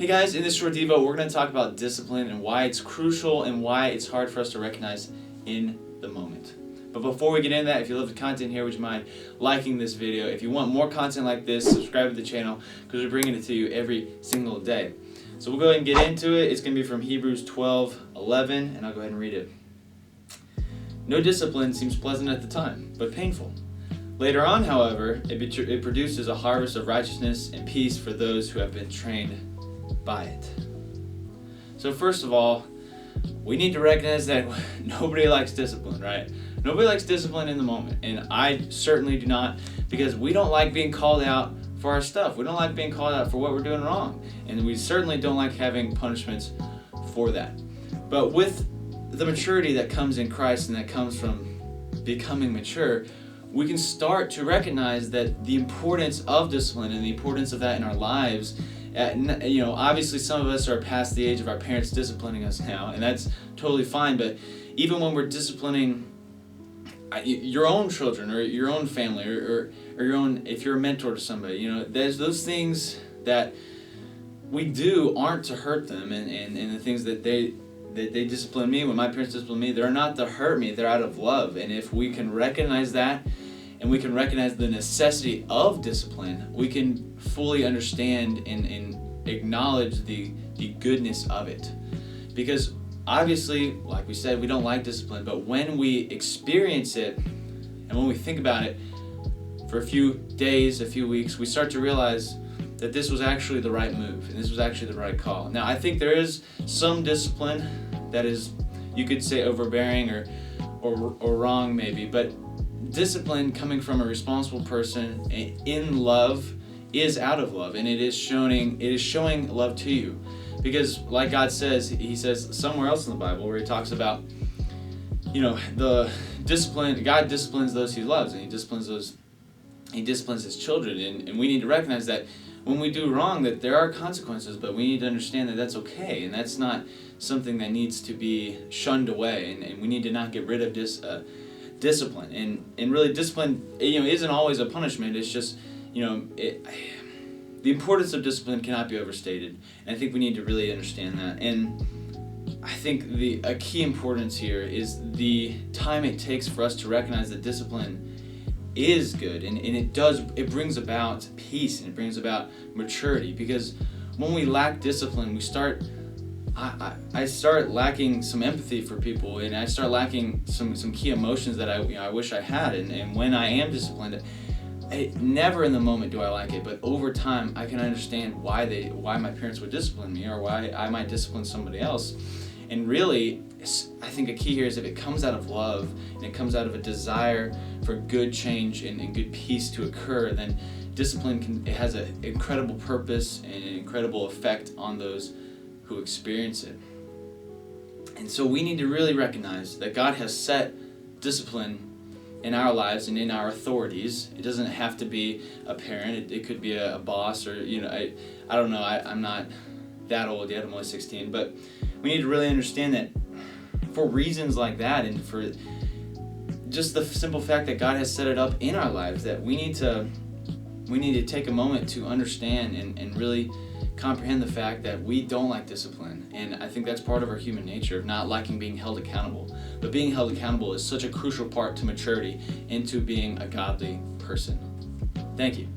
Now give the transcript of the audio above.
Hey guys, in this short Devo, we're going to talk about discipline and why it's crucial and why it's hard for us to recognize in the moment. But before we get into that, if you love the content here, would you mind liking this video? If you want more content like this, subscribe to the channel because we're bringing it to you every single day. So we'll go ahead and get into it. It's going to be from Hebrews 12:11, and I'll go ahead and read it. No discipline seems pleasant at the time, but painful. Later on, however, it produces a harvest of righteousness and peace for those who have been trained by it. So first of all, we need to recognize that nobody likes discipline, right? Nobody likes discipline in the moment, and I certainly do not, because we don't like being called out for our stuff. We don't like being called out for what we're doing wrong, and we certainly don't like having punishments for that. But with the maturity that comes in Christ and that comes from becoming mature, we can start to recognize that the importance of discipline and the importance of that in our lives. Obviously some of us are past the age of our parents disciplining us now, and that's totally fine, but even when we're disciplining your own children or your own family or your own, if you're a mentor to somebody, there's those things that we do aren't to hurt them, and the things that they discipline me, when my parents discipline me, they're not to hurt me, they're out of love. And if we can recognize that, and we can recognize the necessity of discipline, we can fully understand and acknowledge the goodness of it. Because obviously, like we said, we don't like discipline, but when we experience it and when we think about it for a few days, a few weeks, we start to realize that this was actually the right move and this was actually the right call. Now, I think there is some discipline that is, you could say, overbearing or wrong maybe, but discipline coming from a responsible person in love is out of love, and it is showing love to you. Because like God says, he says somewhere else in the Bible where he talks about, the discipline, God disciplines those he loves, and he disciplines his children, and we need to recognize that when we do wrong, that there are consequences, but we need to understand that that's okay, and that's not something that needs to be shunned away, and we need to not get rid of discipline. And really, discipline, isn't always a punishment. It's just, the importance of discipline cannot be overstated, and I think we need to really understand that. And I think a key importance here is the time it takes for us to recognize that discipline is good, and it brings about peace, and it brings about maturity. Because when we lack discipline, I start lacking some empathy for people, and I start lacking some key emotions that I wish I had. And when I am disciplined, never in the moment do I like it, but over time I can understand why my parents would discipline me, or why I might discipline somebody else. And really, I think a key here is if it comes out of love and it comes out of a desire for good change and good peace to occur, then discipline it has an incredible purpose and an incredible effect on those who experience it. And so we need to really recognize that God has set discipline in our lives and in our authorities. It doesn't have to be a parent. It could be a boss, or I don't know. I'm not that old yet. I'm only 16, but we need to really understand that for reasons like that, and for just the simple fact that God has set it up in our lives, that we need to take a moment to understand and really comprehend the fact that we don't like discipline. And I think that's part of our human nature, of not liking being held accountable. But being held accountable is such a crucial part to maturity into being a godly person. Thank you.